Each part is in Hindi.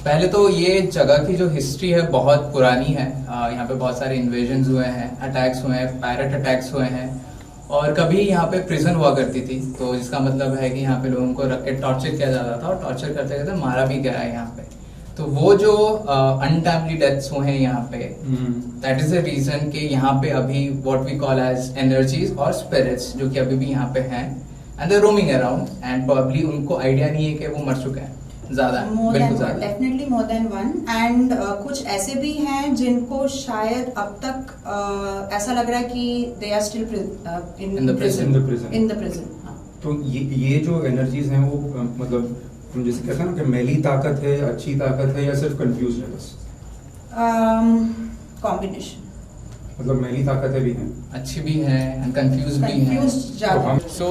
पहले तो ये जगह की जो हिस्ट्री है बहुत पुरानी है। यहाँ पे बहुत सारे इन्वेजन्स हुए हैं, अटैक्स हुए हैं, पायरेट अटैक्स हुए हैं, और कभी यहाँ पे प्रिजन हुआ करती थी, तो जिसका मतलब है कि यहाँ पे लोगों को रख के टॉर्चर किया जाता था, और टॉर्चर करते करते मारा भी गया है यहाँ पे। तो वो जो अनटाइमली डेथ्स हुए हैं यहाँ पे, दैट इज द रीजन कि यहाँ पे अभी what we call as energies और स्पिरिट्स जो कि अभी भी यहाँ पे हैं, and they roaming around, and probably उनको आइडिया नहीं है कि वो मर चुके हैं। ज्यादा बिल्कुल ज्यादा, definitely more than one. And कुछ ऐसे भी हैं जिनको शायद अब तक ऐसा लग रहा है कि they are still in the prison. तो ये जो एनर्जीज हैं वो मतलब हम जैसे कहते हैं ना कि मैली ताकत है, अच्छी ताकत है, या सिर्फ कंफ्यूज है बस? कॉम्बिनेशन, मतलब मैली ताकतें भी हैं, अच्छी भी है एंड कंफ्यूज भी है। सो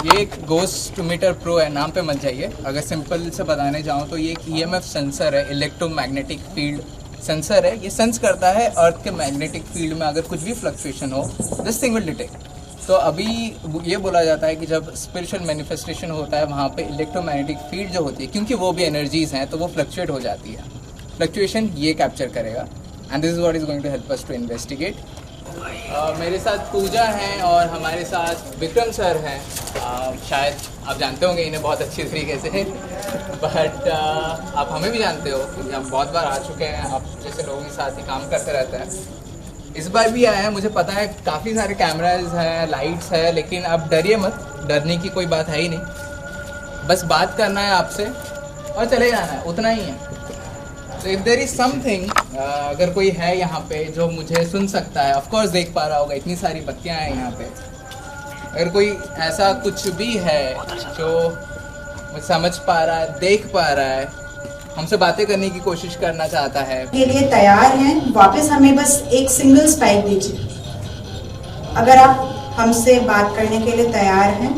ये एक गोस्ट मीटर प्रो है, नाम पे मत जाइए। अगर सिंपल से बताने जाऊँ तो ये एक ईएमएफ सेंसर है, इलेक्ट्रोमैग्नेटिक फील्ड सेंसर है। ये सेंस करता है अर्थ के मैग्नेटिक फील्ड में अगर कुछ भी फ्लक्चुएशन हो, दिस थिंग विल डिटेक्ट। तो अभी ये बोला जाता है कि जब स्पिरिचुअल मैनिफेस्टेशन होता है वहाँ पे इलेक्ट्रोमैग्नेटिक फील्ड जो होती है, क्योंकि वो भी एनर्जीज हैं, तो वो फ्लक्चुएट हो जाती है। फ्लक्चुएशन ये कैप्चर करेगा, and this is what is going to help us to investigate. मेरे साथ पूजा हैं और हमारे साथ विक्रम सर हैं। शायद आप जानते होंगे इन्हें बहुत अच्छी तरीके से, बट आप हमें भी जानते हो क्योंकि हम बहुत बार आ चुके हैं, आप जैसे लोगों के साथ ही काम करते रहते हैं। इस बार भी आए हैं, मुझे पता है काफ़ी सारे कैमराज हैं, लाइट्स है, लेकिन आप डरिए मत, डरने की कोई बात है ही नहीं। बस बात करना है आपसे और चले जाना है, उतना ही है। तो इफ देयर इज समथिंग, अगर कोई है यहाँ पे जो मुझे सुन सकता है, ऑफ कोर्स देख पा रहा होगा, इतनी सारी बत्तियाँ हैं यहाँ पे। अगर कोई ऐसा कुछ भी है जो मुझे समझ पा रहा है, देख पा रहा है, हमसे बातें करने की कोशिश करना चाहता है, के लिए तैयार हैं, वापस हमें बस एक सिंगल स्पाइक दीजिए। अगर आप हमसे बात करने के लिए तैयार हैं,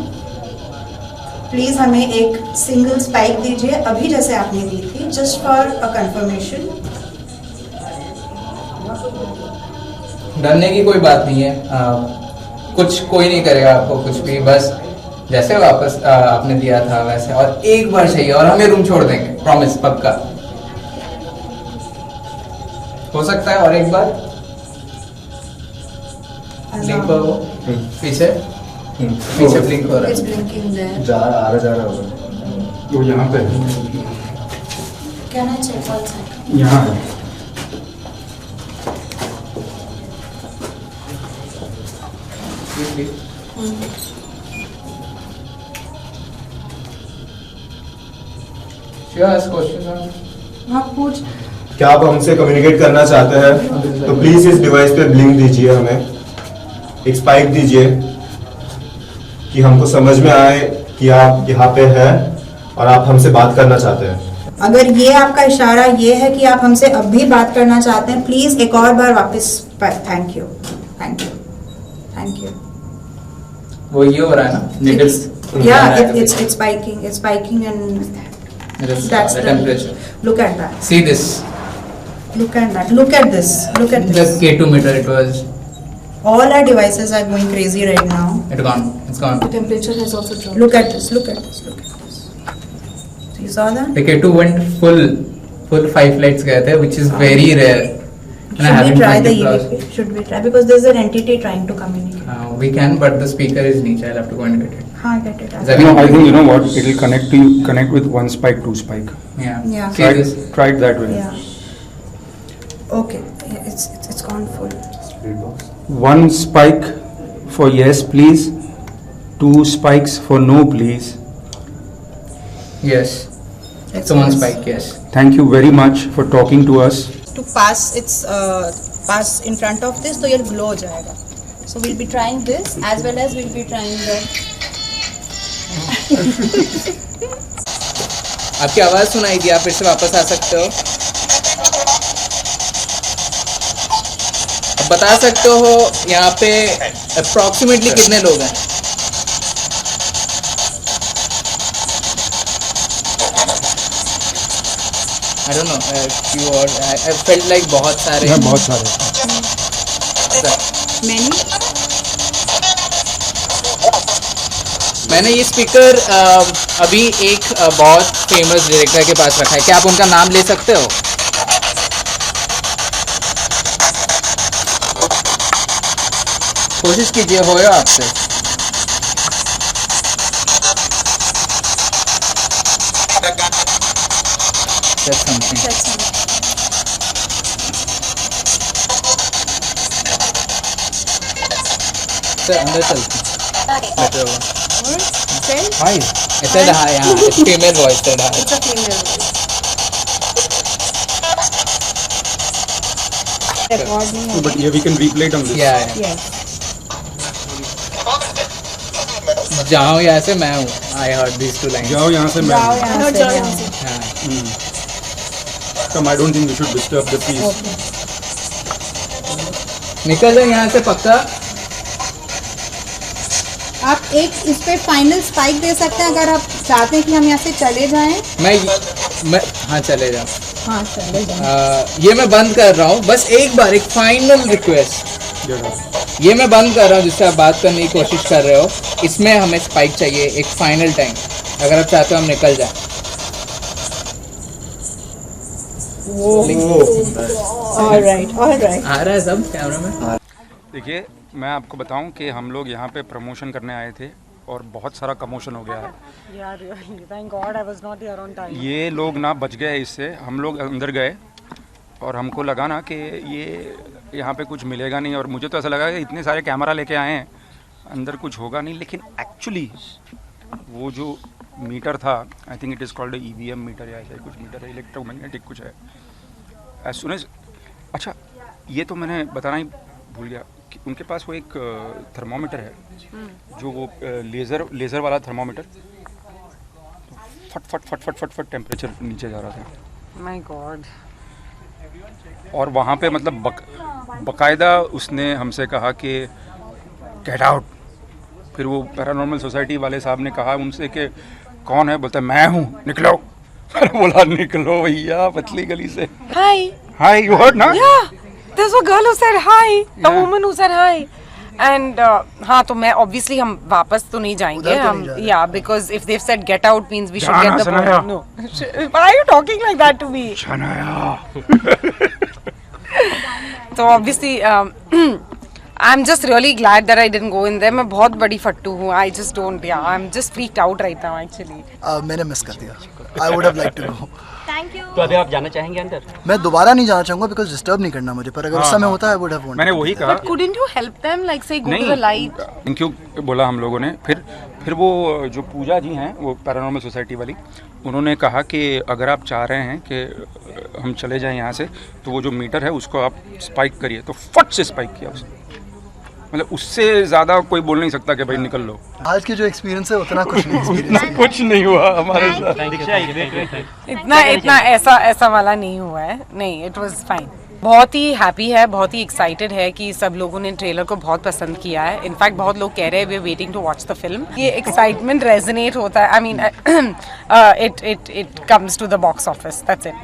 प्लीज हमें एक सिंगल स्पाइक दीजिए, अभी जैसे आपने दी थी, जस्ट फॉर अ कंफर्मेशन। डरने की कोई बात नहीं है, कुछ कोई नहीं करेगा आपको कुछ भी, बस जैसे वापस आपने दिया था वैसे, और एक बार चाहिए और हमें रूम छोड़ देंगे, प्रॉमिस, पक्का। हो सकता है और एक बार ब्लिंक हो, पीछे पीछे ब्लिंक हो रहा है, जा रहा होगा वो यहाँ पे can I check one second? यहाँ है। हाँ पूछ। क्या आप हमसे कम्युनिकेट करना चाहते हैं तो प्लीज इस डिवाइस पे ब्लिंक दीजिए, हमें एक स्पाइक दीजिए कि हमको समझ में आए कि आप यहाँ पे हैं और आप हमसे बात करना चाहते हैं। अगर ये आपका इशारा ये है कि आप हमसे अब भी बात करना चाहते हैं, प्लीज एक और बार वापस। Thank you, thank you, thank you. वो ये हो रहा है ना, needles, it's spiking and that's the temperature. Look at that. See this. Look at that. Look at this. Look at Just this. K2 meter it was. All our devices are going crazy right now. It's gone. It's gone. The temperature has also dropped. Look at this. Look at this. Look at this. So you saw that? The K2 went full 5 flights गए थे, which is very rare. And I Should we haven't try found the it lost. EVP? Should we try? Because there's an entity trying to communicate. We can, but the speaker is niche. I'll have to go and get it. हाँ, get it. Is that- No, I think you know what, it will connect with one spike, two spike. Yeah. Yeah. See this? Try it that way. Yeah. Okay. Yeah, it's gone full. One spike for yes please, 2 spikes for no please. Yes. It's So one yes. spike. Yes. Thank you very much for talking to us. To pass pass in front of this, तो ये glow हो जाएगा. So we'll be trying this as well as we'll be trying the. आपकी आवाज सुनाई दी, आप फिर से वापस आ सकते हो। अब बता सकते हो यहाँ पे अप्रोक्सीमेटली कितने लोग हैं? I don't know, few or I felt like बहुत सारे। Yeah, बहुत सारे। Many? मैंने ये स्पीकर अभी एक बहुत फेमस डायरेक्टर के पास रखा है, क्या आप उनका नाम ले सकते हो? कोशिश कीजिए, होगा आपसे। That's something. अंदर चलते हैं। Hi. I said hi, yeah. It's female voice, said hi. It's a female voice. But yeah, we can replay it on this. Yeah, yeah. Yes. जहाँ हूँ यहाँ से मैं हूँ। I heard these two lines. जाओ यहाँ से मैं जाओ यहाँ से, यहाँ से। हाँ। Come, I don't think we should disturb the peace. निकल जाए यहाँ से पक्का। आप एक इस पे फाइनल स्पाइक दे सकते हैं अगर आप चाहते हैं कि हम यहाँ से चले जाएं। मैं हाँ चले जाओ। हाँ चले जाएं। ये मैं बंद कर रहा हूँ, बस एक बार एक फाइनल रिक्वेस्ट। ये मैं बंद कर रहा हूँ जिससे आप बात करने की कोशिश कर रहे हो, इसमें हमें स्पाइक चाहिए एक फाइनल टाइम, अगर आप चाहते हो हम निकल जाए। Alright alright. आ रहा है सब कैमरा में? देखिए, मैं आपको बताऊं कि हम लोग यहाँ पे प्रमोशन करने आए थे और बहुत सारा कमोशन हो गया है। Yeah, really. Thank God I was not here on time. ये लोग ना बच गए इससे। हम लोग अंदर गए और हमको लगा ना कि ये यहाँ पे कुछ मिलेगा नहीं, और मुझे तो ऐसा लगा कि इतने सारे कैमरा लेके आए हैं अंदर कुछ होगा नहीं, लेकिन एक्चुअली वो जो मीटर था, I think it is called EVM meter या ऐसा कुछ मीटर है, इलेक्ट्रोमैग्नेटिक कुछ है। एज सुन एज, अच्छा ये तो मैंने बताना ही भूल गया कि उनके पास वो एक थर्मोमीटर है, जो वो लेज़र वाला थर्मोमीटर, फट फट फट फट फट फट टेम्परेचर नीचे जा रहा था। My God. और वहाँ पे मतलब बकायदा उसने हमसे कहा कि गेट आउट। फिर वो पैरानॉर्मल सोसाइटी वाले साहब ने कहा उनसे कि कौन है, बोलता मैं हूँ, निकलो। बोला निकलो भैया पतली गली से। Hi. हाय, यू हर्ड ना? Yeah. There's a girl who said hi. A Yeah. woman who said hi. And हाँ, तो मैं obviously हम वापस तो नहीं जाएंगे हम, yeah, because if they've said get out means we should get the Sanaya. point. No. Why are you talking like that to me? Shanaya. तो obviously I'm just really glad that I didn't go in there. मैं बहुत बड़ी फट्टू हूँ. I just don't, yeah, I'm just freaked out right now actually. मैंने मिस कर दिया। I would have liked to go. तो अभी आप जाना चाहेंगे अंदर? मैं दोबारा नहीं जाना चाहूँगा बिकॉज डिस्टर्ब नहीं करना मुझे, पर अगर उस समय होता है I would have wanted. मैंने वही कहा। But couldn't you help them, like say go to the light? Thank you बोला हम लोगों ने। फिर वो जो पूजा जी हैं, वो पैरानॉर्मल सोसाइटी वाली, उन्होंने कहा कि अगर आप चाह रहे हैं कि हम चले जाएं यहाँ से, तो वो जो मीटर है उसको आप स्पाइक करिए। तो फट से स्पाइक किया उसने। मतलब उससे ज़्यादा कोई बोल नहीं सकता कि भाई निकल लो। आज के जो एक्सपीरियंस है उतना कुछ नहीं एक्सपीरियंस। कुछ नहीं हुआ हमारे साथ। इतना ऐसा वाला नहीं हुआ है, नहीं, इट वाज फाइन। बहुत ही हैप्पी है, बहुत ही एक्साइटेड है कि सब लोगों ने ट्रेलर को बहुत पसंद किया है। इनफैक्ट बहुत लोग कह रहे हैं we are waiting to watch the film. ये एक्साइटमेंट रेजोनेट होता है, I mean it comes to the box office, that's it.